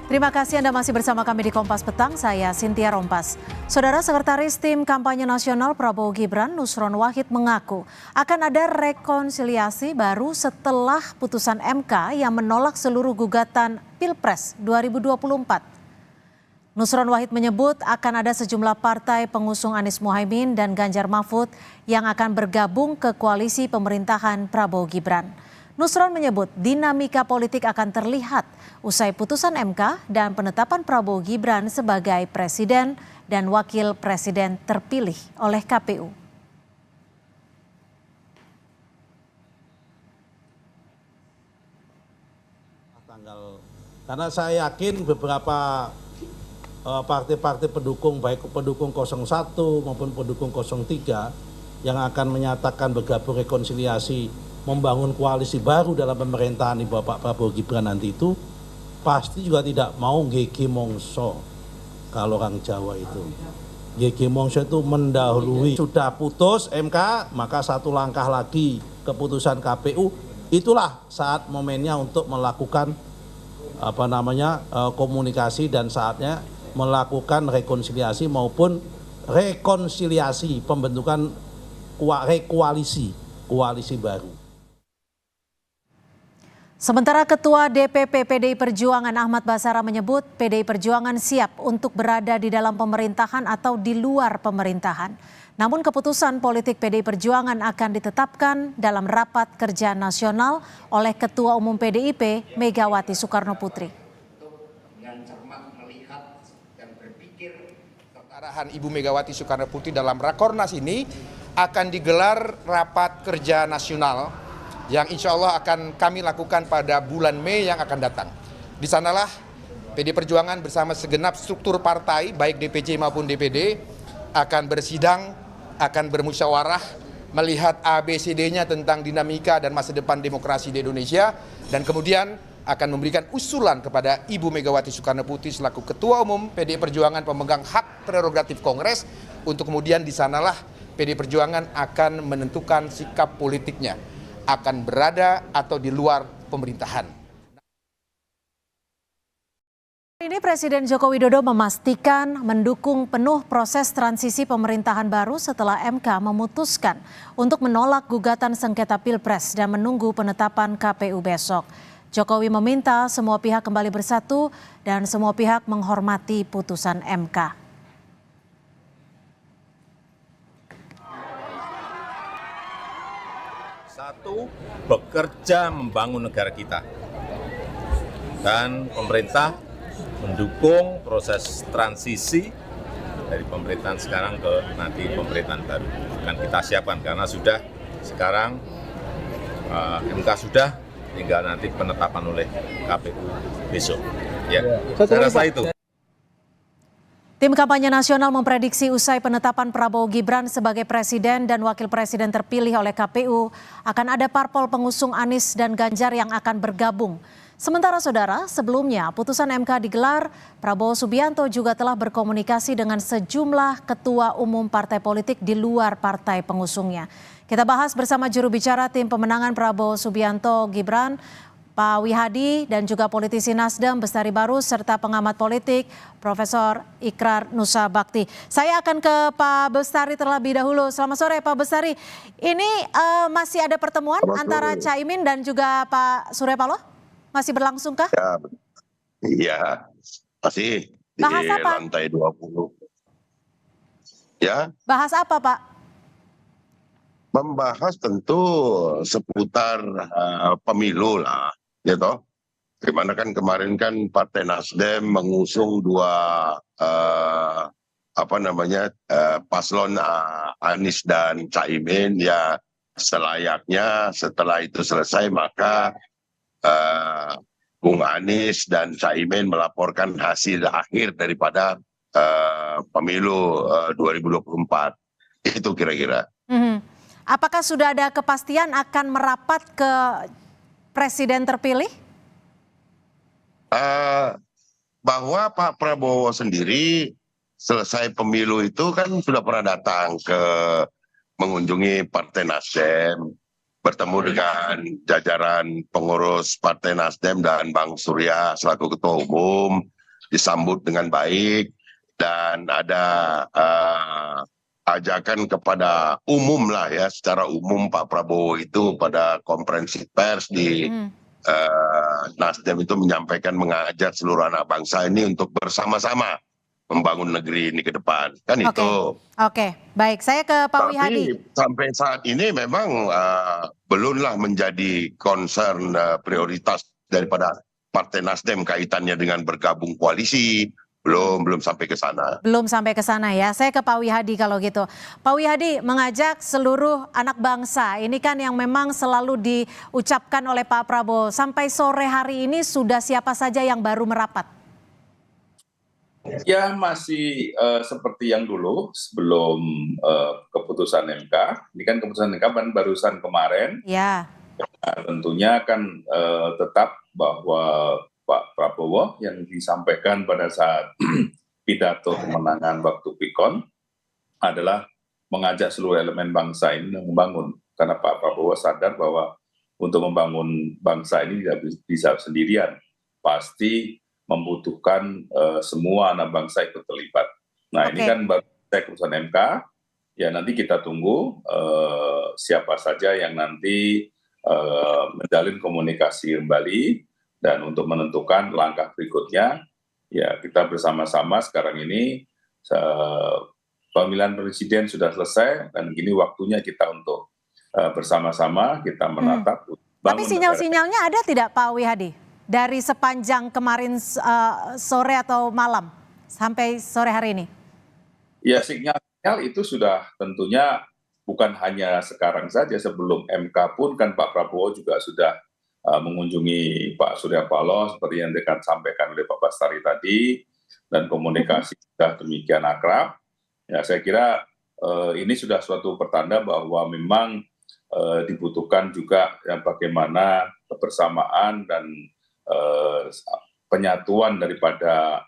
Terima kasih Anda masih bersama kami di Kompas Petang, saya Cynthia Rompas. Saudara Sekretaris Tim Kampanye Nasional Prabowo Gibran, Nusron Wahid mengaku akan ada rekonsiliasi baru setelah putusan MK yang menolak seluruh gugatan Pilpres 2024. Nusron Wahid menyebut akan ada sejumlah partai pengusung Anies Mohaimin dan Ganjar Mahfud yang akan bergabung ke koalisi pemerintahan Prabowo Gibran. Nusron menyebut dinamika politik akan terlihat usai putusan MK dan penetapan Prabowo Gibran sebagai presiden dan wakil presiden terpilih oleh KPU. Karena saya yakin beberapa partai-partai pendukung, baik pendukung 01 maupun pendukung 03 yang akan menyatakan bergabung rekonsiliasi membangun koalisi baru dalam pemerintahan di bawah Pak Prabowo Gibran nanti itu pasti juga tidak mau gege mongso. Kalau orang Jawa itu gege mongso itu mendahului. Sudah putus MK, maka satu langkah lagi keputusan KPU. Itulah saat momennya untuk melakukan komunikasi dan saatnya melakukan rekonsiliasi maupun rekonsiliasi pembentukan koalisi baru. Sementara Ketua DPP PDI Perjuangan Ahmad Basara menyebut PDI Perjuangan siap untuk berada di dalam pemerintahan atau di luar pemerintahan. Namun keputusan politik PDI Perjuangan akan ditetapkan dalam rapat kerja nasional oleh Ketua Umum PDIP Megawati Soekarno Putri. Dengan cermat melihat dan berpikir arahan Ibu Megawati Soekarno Putri dalam Rakornas ini akan digelar rapat kerja nasional yang insya Allah akan kami lakukan pada bulan Mei yang akan datang. Di sanalah PDI Perjuangan bersama segenap struktur partai, baik DPC maupun DPD, akan bersidang, akan bermusyawarah, melihat ABCD-nya tentang dinamika dan masa depan demokrasi di Indonesia, dan kemudian akan memberikan usulan kepada Ibu Megawati Soekarno Putri selaku Ketua Umum PDI Perjuangan pemegang hak prerogatif Kongres, untuk kemudian di sanalah PDI Perjuangan akan menentukan sikap politiknya, akan berada atau di luar pemerintahan. Ini Presiden Joko Widodo memastikan mendukung penuh proses transisi pemerintahan baru setelah MK memutuskan untuk menolak gugatan sengketa Pilpres dan menunggu penetapan KPU besok. Jokowi meminta semua pihak kembali bersatu dan semua pihak menghormati putusan MK. Satu, bekerja membangun negara kita, dan pemerintah mendukung proses transisi dari pemerintahan sekarang ke nanti pemerintahan baru. Akan kita siapkan karena sudah sekarang MK sudah, tinggal nanti penetapan oleh KPU besok. Ya, saya rasa itu. Tim Kampanye Nasional memprediksi usai penetapan Prabowo Gibran sebagai presiden dan wakil presiden terpilih oleh KPU, akan ada parpol pengusung Anies dan Ganjar yang akan bergabung. Sementara saudara, sebelumnya putusan MK digelar, Prabowo Subianto juga telah berkomunikasi dengan sejumlah ketua umum partai politik di luar partai pengusungnya. Kita bahas bersama juru bicara tim pemenangan Prabowo Subianto Gibran, Pak Wihadi, dan juga politisi Nasdem Bestari Barus serta pengamat politik Profesor Ikrar Nusa Bakti. Saya akan ke Pak Bestari terlebih dahulu. Selamat sore Pak Bestari. Ini masih ada pertemuan antara Caimin dan juga Pak Surya Paloh? Masih berlangsungkah? Ya, iya, masih di lantai 20. Ya. Bahas apa Pak? Membahas tentu seputar pemilu lah. Gitu. Gimana kan kemarin kan Partai Nasdem mengusung dua paslon Anies dan Caimin, ya selayaknya setelah itu selesai maka Bung Anies dan Caimin melaporkan hasil akhir daripada pemilu 2024. Itu kira-kira. Apakah sudah ada kepastian akan merapat ke presiden terpilih? Bahwa Pak Prabowo sendiri selesai pemilu itu kan sudah pernah datang ke mengunjungi Partai Nasdem, bertemu dengan jajaran pengurus Partai Nasdem dan Bang Surya selaku Ketua Umum, disambut dengan baik dan ada ajakan kepada umum lah ya, secara umum Pak Prabowo itu pada konferensi pers di Nasdem itu menyampaikan, mengajak seluruh anak bangsa ini untuk bersama-sama membangun negeri ini ke depan. Kan Oke, itu. oke, baik. Saya ke Pak Wihadi. Tapi sampai saat ini memang belumlah menjadi concern prioritas daripada Partai Nasdem kaitannya dengan bergabung koalisi. Belum sampai ke sana. Belum sampai ke sana ya. Saya ke Pak Wihadi kalau gitu. Pak Wihadi mengajak seluruh anak bangsa. Ini kan yang memang selalu diucapkan oleh Pak Prabowo. Sampai sore hari ini sudah siapa saja yang baru merapat? Ya masih seperti yang dulu sebelum keputusan MK. Ini kan keputusan MK barusan kemarin. Ya. Nah, tentunya kan tetap bahwa Pak Prabowo yang disampaikan pada saat pidato kemenangan waktu PIKON adalah mengajak seluruh elemen bangsa ini membangun. Karena Pak Prabowo sadar bahwa untuk membangun bangsa ini tidak bisa sendirian. Pasti membutuhkan semua anak bangsa ikut terlibat. Nah, ini kan baru keputusan MK, ya nanti kita tunggu siapa saja yang nanti menjalin komunikasi kembali, dan untuk menentukan langkah berikutnya, ya kita bersama-sama sekarang ini pemilihan presiden sudah selesai, dan kini waktunya kita untuk bersama-sama kita menatap. Tapi sinyal-sinyalnya ada tidak Pak Wihadi? Dari sepanjang kemarin sore atau malam sampai sore hari ini? Ya, sinyal itu sudah tentunya bukan hanya sekarang saja, sebelum MK pun kan Pak Prabowo juga sudah mengunjungi Pak Surya Paloh seperti yang disampaikan oleh Pak Bastari tadi, dan komunikasi sudah demikian akrab. Ya, saya kira ini sudah suatu pertanda bahwa memang dibutuhkan juga ya, bagaimana kebersamaan dan penyatuan daripada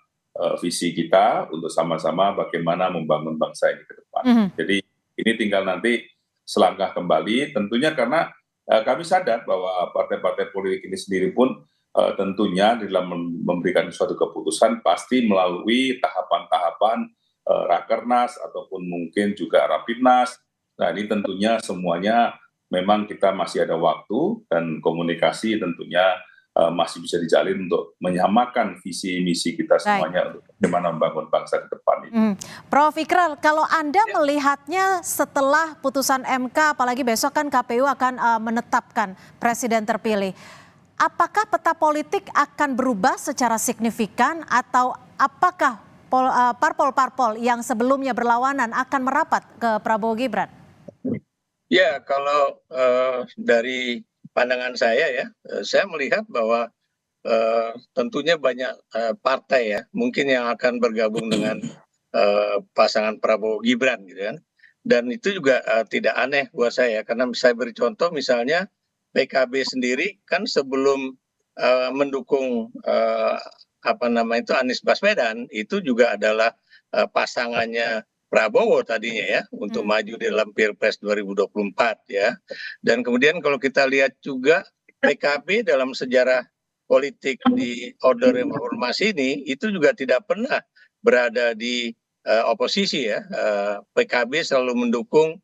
visi kita untuk sama-sama bagaimana membangun bangsa ini ke depan. Jadi ini tinggal nanti selangkah kembali, tentunya karena kami sadar bahwa partai-partai politik ini sendiri pun tentunya dalam memberikan suatu keputusan pasti melalui tahapan-tahapan Rakernas ataupun mungkin juga Rapimnas. Nah, ini tentunya semuanya memang kita masih ada waktu, dan komunikasi tentunya masih bisa dijalin untuk menyamakan visi misi kita semuanya untuk bagaimana membangun bangsa ke depan ini. Prof Ikral, kalau Anda melihatnya setelah putusan MK, apalagi besok kan KPU akan menetapkan presiden terpilih, apakah peta politik akan berubah secara signifikan, atau apakah parpol-parpol yang sebelumnya berlawanan akan merapat ke Prabowo Gibran? Ya, kalau dari pandangan saya ya, saya melihat bahwa tentunya banyak partai ya, mungkin yang akan bergabung dengan pasangan Prabowo Gibran gitu kan. Dan itu juga tidak aneh buat saya, karena saya beri contoh misalnya PKB sendiri kan sebelum mendukung Anies Baswedan, itu juga adalah pasangannya Prabowo tadinya ya, untuk maju dalam Pilpres 2024 ya. Dan kemudian kalau kita lihat juga PKB dalam sejarah politik di Orde Reformasi ini, itu juga tidak pernah berada di oposisi ya. PKB selalu mendukung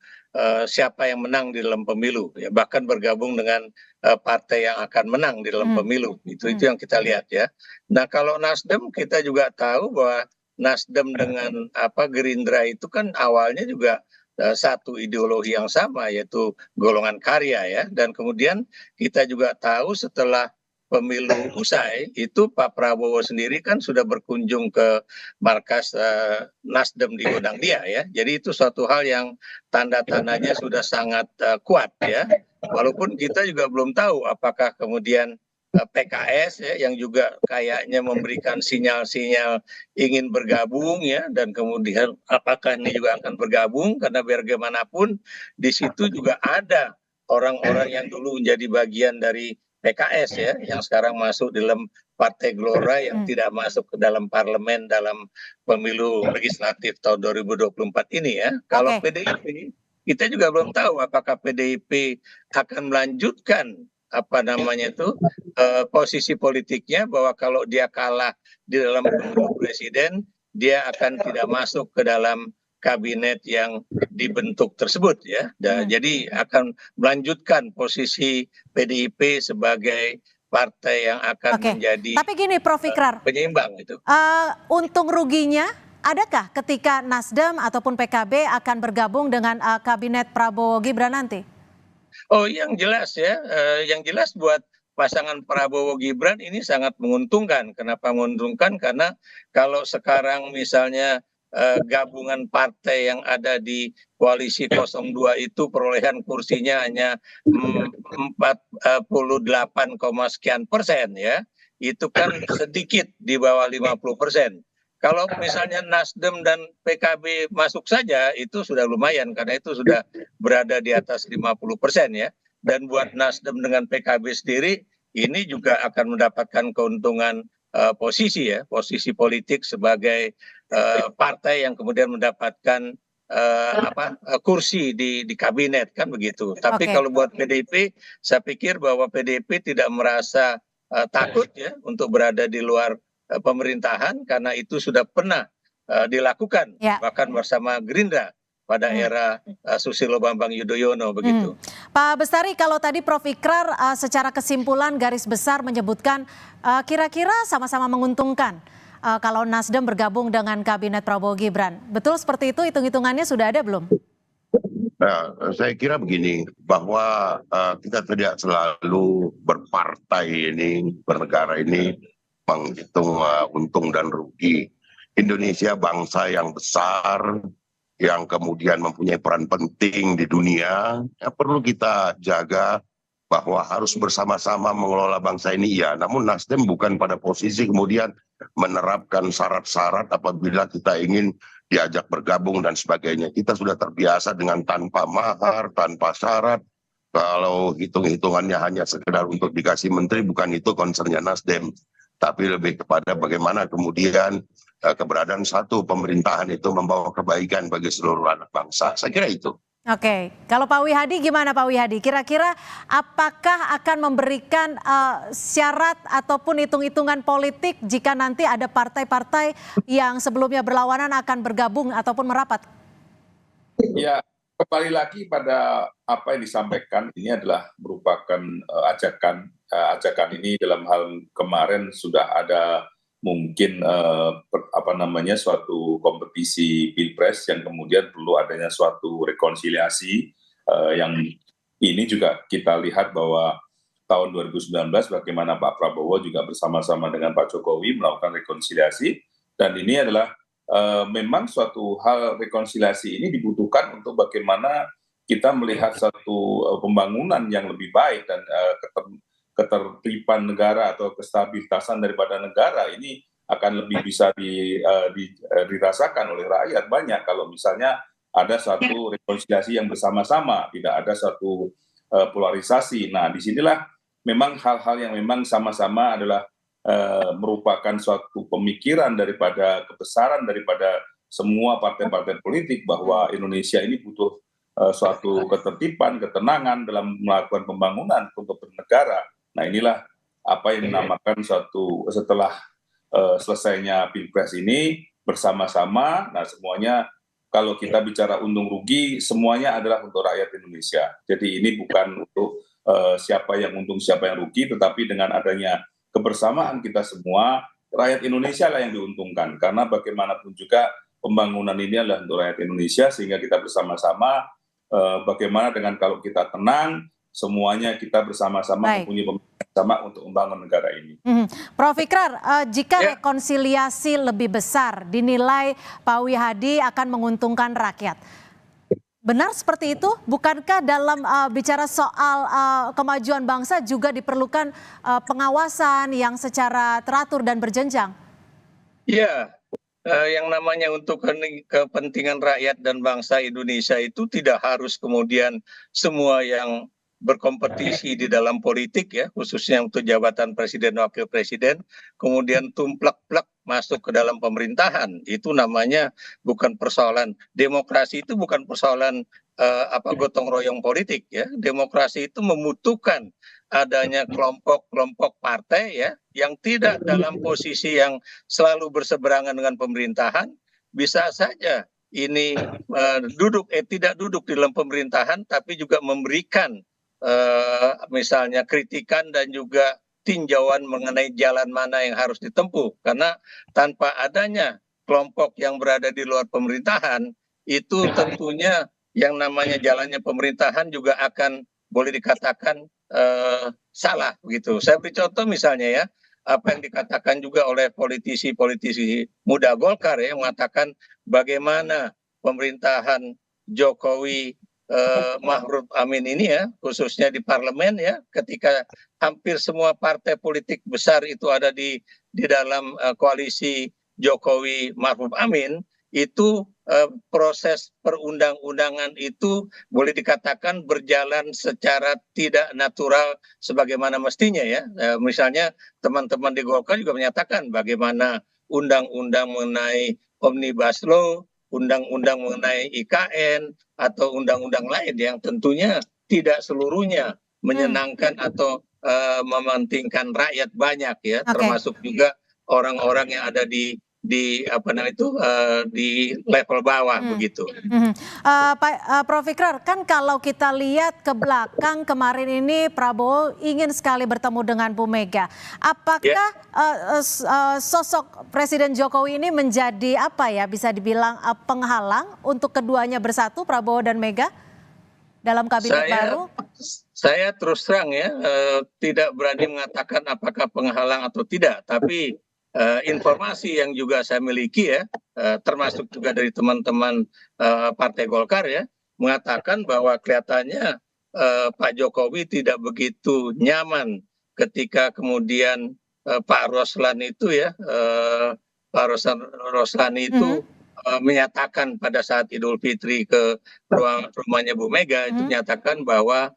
siapa yang menang di dalam pemilu, ya, bahkan bergabung dengan partai yang akan menang di dalam pemilu. Itu yang kita lihat ya. Nah, kalau Nasdem kita juga tahu bahwa Nasdem dengan Gerindra itu kan awalnya juga satu ideologi yang sama, yaitu golongan karya ya. Dan kemudian kita juga tahu setelah pemilu usai itu Pak Prabowo sendiri kan sudah berkunjung ke markas Nasdem di Gondangdia ya. Jadi itu suatu hal yang tanda-tandanya sudah sangat kuat ya. Walaupun kita juga belum tahu apakah kemudian PKS ya, yang juga kayaknya memberikan sinyal-sinyal ingin bergabung ya, dan kemudian apakah ini juga akan bergabung, karena bagaimanapun di situ juga ada orang-orang yang dulu menjadi bagian dari PKS ya, yang sekarang masuk dalam Partai Gelora yang tidak masuk ke dalam parlemen dalam pemilu legislatif tahun 2024 ini ya. Kalau PDIP kita juga belum tahu apakah PDIP akan melanjutkan apa namanya itu posisi politiknya, bahwa kalau dia kalah di dalam pemilu presiden, dia akan tidak masuk ke dalam kabinet yang dibentuk tersebut ya. Jadi akan melanjutkan posisi PDIP sebagai partai yang akan Oke, menjadi tapi gini Prof. Ikrar, penyeimbang itu. untung ruginya adakah ketika Nasdem ataupun PKB akan bergabung dengan kabinet Prabowo Gibran nanti? Oh, yang jelas ya, yang jelas buat pasangan Prabowo Gibran ini sangat menguntungkan. Kenapa menguntungkan? Karena kalau sekarang misalnya gabungan partai yang ada di koalisi 02 itu perolehan kursinya hanya 48, sekian persen ya, itu kan sedikit di bawah 50%. Kalau misalnya Nasdem dan PKB masuk saja, itu sudah lumayan karena itu sudah berada di atas 50% ya. Dan buat Nasdem dengan PKB sendiri, ini juga akan mendapatkan keuntungan posisi ya, posisi politik sebagai partai yang kemudian mendapatkan kursi di kabinet kan begitu. Tapi kalau buat PDIP, saya pikir bahwa PDIP tidak merasa takut ya untuk berada di luar pemerintahan, karena itu sudah pernah dilakukan bahkan bersama Gerindra pada era Susilo Bambang Yudhoyono begitu. Pak Bestari, kalau tadi Prof. Ikrar secara kesimpulan garis besar menyebutkan kira-kira sama-sama menguntungkan kalau Nasdem bergabung dengan kabinet Prabowo Gibran. Betul seperti itu, hitung-hitungannya sudah ada belum? Nah, saya kira begini, bahwa kita tidak selalu berpartai ini, bernegara ini menghitung untung dan rugi. Indonesia bangsa yang besar, yang kemudian mempunyai peran penting di dunia, ya perlu kita jaga bahwa harus bersama-sama mengelola bangsa ini ya. Namun Nasdem bukan pada posisi kemudian menerapkan syarat-syarat apabila kita ingin diajak bergabung dan sebagainya. Kita sudah terbiasa dengan tanpa mahar, tanpa syarat. Kalau hitung-hitungannya hanya sekedar untuk dikasih menteri, bukan itu concernnya Nasdem. Tapi lebih kepada bagaimana kemudian keberadaan satu pemerintahan itu membawa kebaikan bagi seluruh anak bangsa. Saya kira itu. Oke, kalau Pak Wihadi gimana Pak Wihadi? Kira-kira apakah akan memberikan syarat ataupun hitung-hitungan politik jika nanti ada partai-partai yang sebelumnya berlawanan akan bergabung ataupun merapat? Ya, kembali lagi pada apa yang disampaikan, ini adalah merupakan ajakan ini dalam hal kemarin sudah ada mungkin suatu kompetisi pilpres yang kemudian perlu adanya suatu rekonsiliasi yang ini juga kita lihat bahwa tahun 2019 bagaimana Pak Prabowo juga bersama-sama dengan Pak Jokowi melakukan rekonsiliasi, dan ini adalah memang suatu hal rekonsiliasi ini dibutuhkan untuk bagaimana kita melihat satu pembangunan yang lebih baik dan ketertiban negara atau kestabilitasan daripada negara ini akan lebih bisa dirasakan oleh rakyat banyak kalau misalnya ada satu rekonsiliasi yang bersama-sama, tidak ada satu polarisasi. Nah, disinilah memang hal-hal yang memang sama-sama adalah merupakan suatu pemikiran daripada kebesaran daripada semua partai-partai politik bahwa Indonesia ini butuh suatu ketertiban, ketenangan dalam melakukan pembangunan untuk bernegara. Nah, inilah apa yang dinamakan suatu setelah selesainya Pilpres ini bersama-sama. Nah, semuanya kalau kita bicara untung rugi, semuanya adalah untuk rakyat Indonesia. Jadi ini bukan untuk siapa yang untung, siapa yang rugi, tetapi dengan adanya kebersamaan kita semua, rakyat Indonesia lah yang diuntungkan. Karena bagaimanapun juga pembangunan ini adalah untuk rakyat Indonesia, sehingga kita bersama-sama bagaimana dengan kalau kita tenang, semuanya kita bersama-sama mempunyai pemikiran sama untuk membangun negara ini. Prof. Ikrar, jika rekonsiliasi lebih besar dinilai Pak Wihadi akan menguntungkan rakyat, benar seperti itu? Bukankah dalam bicara soal kemajuan bangsa juga diperlukan pengawasan yang secara teratur dan berjenjang? Iya, yang namanya untuk kepentingan rakyat dan bangsa Indonesia itu tidak harus kemudian semua yang berkompetisi di dalam politik ya, khususnya untuk jabatan presiden wakil presiden, kemudian tumplek-plek masuk ke dalam pemerintahan. Itu namanya bukan persoalan demokrasi, itu bukan persoalan gotong royong politik ya. Demokrasi itu membutuhkan adanya kelompok-kelompok partai ya yang tidak dalam posisi yang selalu berseberangan dengan pemerintahan, bisa saja ini tidak duduk di dalam pemerintahan tapi juga memberikan misalnya kritikan dan juga tinjauan mengenai jalan mana yang harus ditempuh, karena tanpa adanya kelompok yang berada di luar pemerintahan itu tentunya yang namanya jalannya pemerintahan juga akan boleh dikatakan salah begitu. Saya beri contoh misalnya ya, apa yang dikatakan juga oleh politisi-politisi muda Golkar ya, mengatakan bagaimana pemerintahan Jokowi Ma'ruf Amin ini ya, khususnya di parlemen ya, ketika hampir semua partai politik besar itu ada di dalam koalisi Jokowi Ma'ruf Amin, itu proses perundang-undangan itu boleh dikatakan berjalan secara tidak natural sebagaimana mestinya ya. Misalnya teman-teman di Golkar juga menyatakan bagaimana undang-undang mengenai Omnibus Law, undang-undang mengenai IKN, atau undang-undang lain yang tentunya tidak seluruhnya menyenangkan atau mementingkan rakyat banyak ya, termasuk juga orang-orang yang ada di apa namanya itu di level bawah begitu. Prof. Ikrar, kan kalau kita lihat ke belakang kemarin ini Prabowo ingin sekali bertemu dengan Bu Mega. Apakah sosok Presiden Jokowi ini menjadi apa ya, bisa dibilang penghalang untuk keduanya bersatu, Prabowo dan Mega dalam kabinet baru? Saya terus terang ya tidak berani mengatakan apakah penghalang atau tidak, tapi informasi yang juga saya miliki ya, termasuk juga dari teman-teman Partai Golkar ya, mengatakan bahwa kelihatannya Pak Jokowi tidak begitu nyaman ketika kemudian Pak Roslan itu ya, Pak Roslan itu menyatakan pada saat Idul Fitri ke rumahnya Bu Mega, itu menyatakan bahwa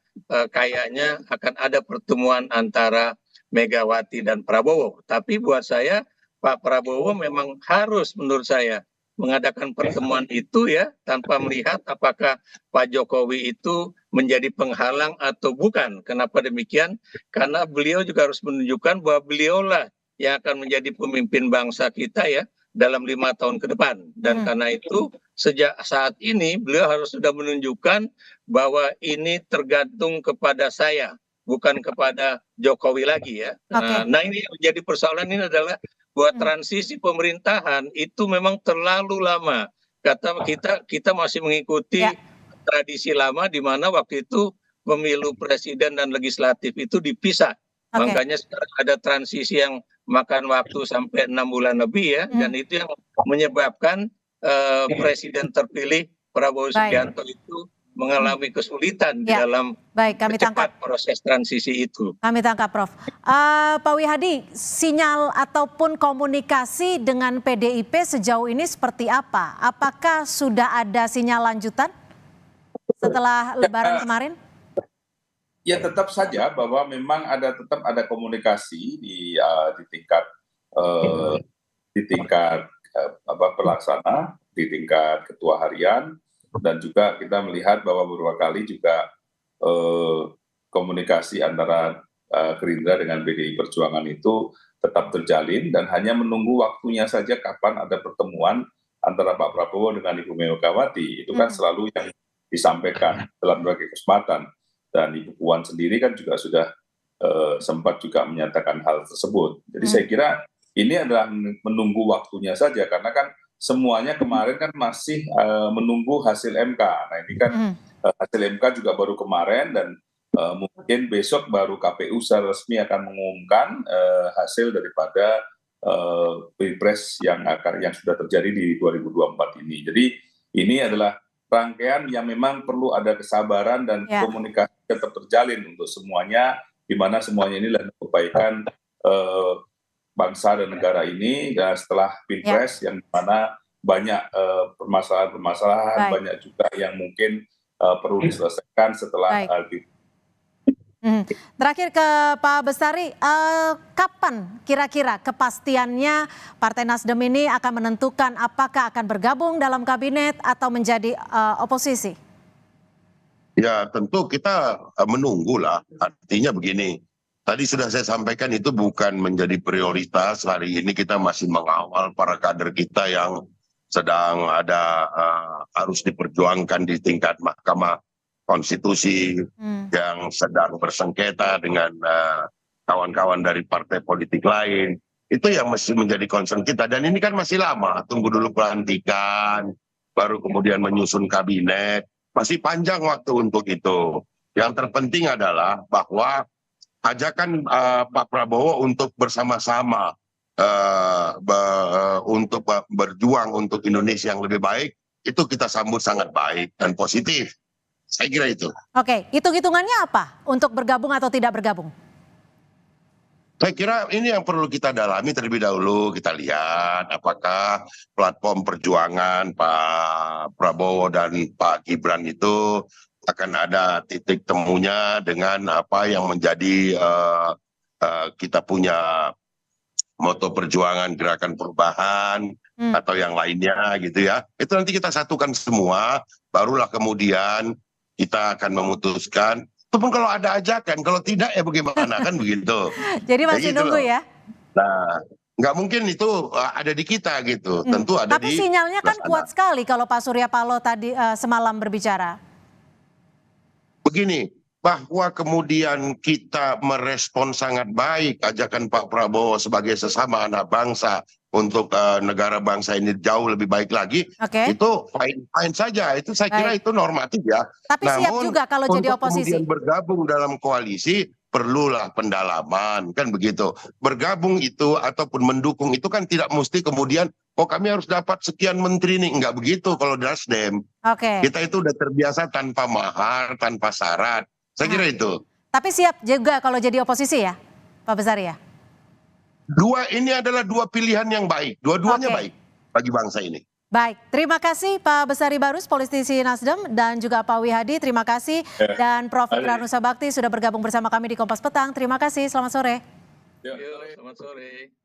kayaknya akan ada pertemuan antara Megawati dan Prabowo. Tapi buat saya Pak Prabowo memang harus menurut saya mengadakan pertemuan itu ya, tanpa melihat apakah Pak Jokowi itu menjadi penghalang atau bukan. Kenapa demikian? Karena beliau juga harus menunjukkan bahwa beliaulah yang akan menjadi pemimpin bangsa kita ya dalam 5 tahun ke depan. Dan karena itu sejak saat ini beliau harus sudah menunjukkan bahwa ini tergantung kepada saya, bukan kepada Jokowi lagi ya. Nah ini yang menjadi persoalan ini adalah buat transisi pemerintahan itu memang terlalu lama. Kita masih mengikuti tradisi lama di mana waktu itu pemilu presiden dan legislatif itu dipisah. Makanya sekarang ada transisi yang makan waktu sampai 6 bulan lebih ya, dan itu yang menyebabkan presiden terpilih Prabowo Subianto itu mengalami kesulitan di dalam cepat proses transisi itu. Kami tangkap, Prof. Pak Wihadi, sinyal ataupun komunikasi dengan PDIP sejauh ini seperti apa? Apakah sudah ada sinyal lanjutan setelah Lebaran kemarin? Ya tetap saja bahwa memang tetap ada komunikasi di tingkat pelaksana, di tingkat ketua harian. Dan juga kita melihat bahwa beberapa kali juga komunikasi antara Gerindra dengan PDI Perjuangan itu tetap terjalin, dan hanya menunggu waktunya saja kapan ada pertemuan antara Pak Prabowo dengan Ibu Megawati. Itu kan selalu yang disampaikan dalam berbagai kesempatan. Dan Ibu Puan sendiri kan juga sudah sempat juga menyatakan hal tersebut. Jadi saya kira ini adalah menunggu waktunya saja, karena kan semuanya kemarin kan masih menunggu hasil MK. Nah ini kan hasil MK juga baru kemarin, dan mungkin besok baru KPU secara resmi akan mengumumkan hasil daripada Pilpres yang sudah terjadi di 2024 ini. Jadi ini adalah rangkaian yang memang perlu ada kesabaran dan komunikasi tetap terjalin untuk semuanya, di mana semuanya ini adalah kebaikan bangsa dan negara ini. Dan setelah Pilpres yang mana banyak permasalahan-permasalahan, banyak juga yang mungkin perlu diselesaikan setelah Pilpres. Terakhir ke Pak Bestari, kapan kira-kira kepastiannya Partai Nasdem ini akan menentukan apakah akan bergabung dalam kabinet atau menjadi oposisi? Ya tentu kita menunggulah. Artinya begini, Tadi sudah saya sampaikan itu bukan menjadi prioritas. Hari ini kita masih mengawal para kader kita yang sedang ada harus diperjuangkan di tingkat Mahkamah Konstitusi, yang sedang bersengketa dengan kawan-kawan dari partai politik lain. Itu yang mesti menjadi concern kita. Dan ini kan masih lama, tunggu dulu pelantikan, baru kemudian menyusun kabinet. Masih panjang waktu untuk itu. Yang terpenting adalah bahwa ajakan Pak Prabowo untuk bersama-sama untuk berjuang untuk Indonesia yang lebih baik, itu kita sambut sangat baik dan positif. Saya kira itu. Oke, hitung-hitungannya apa untuk bergabung atau tidak bergabung? Saya kira ini yang perlu kita dalami terlebih dahulu. Kita lihat apakah platform perjuangan Pak Prabowo dan Pak Gibran itu akan ada titik temunya dengan apa yang menjadi kita punya moto perjuangan gerakan perubahan atau yang lainnya gitu ya. Itu nanti kita satukan semua, barulah kemudian kita akan memutuskan. Itu pun kalau ada ajakan, kalau tidak ya bagaimana, kan begitu. Jadi masih gitu nunggu loh. ya? Nah, nggak mungkin itu ada di kita gitu. Tentu ada Tapi di sinyalnya kan sebelah kuat sana. sekali kalau Pak Surya Paloh tadi semalam berbicara. Begini, bahwa kemudian kita merespon sangat baik ajakan Pak Prabowo sebagai sesama anak bangsa untuk negara bangsa ini jauh lebih baik lagi, Oke. itu fine saja. Itu saya kira itu normatif ya. Tapi siap juga kalau jadi untuk oposisi. kemudian bergabung dalam koalisi perlulah pendalaman, kan begitu. Bergabung itu ataupun mendukung itu kan tidak mesti kemudian kami harus dapat sekian menteri nih, enggak begitu kalau Nasdem. Oke. Kita itu udah terbiasa tanpa mahar, tanpa syarat. Saya kira itu. Tapi siap juga kalau jadi oposisi ya, Pak Besari ya? Ini adalah dua pilihan yang baik. Dua-duanya Oke. baik bagi bangsa ini. Baik, terima kasih Pak Besari Barus, politisi Nasdem, dan juga Pak Wihadi, terima kasih. Dan Prof. Ikrar Bakti sudah bergabung bersama kami di Kompas Petang. Terima kasih, selamat sore. Yuk, selamat sore.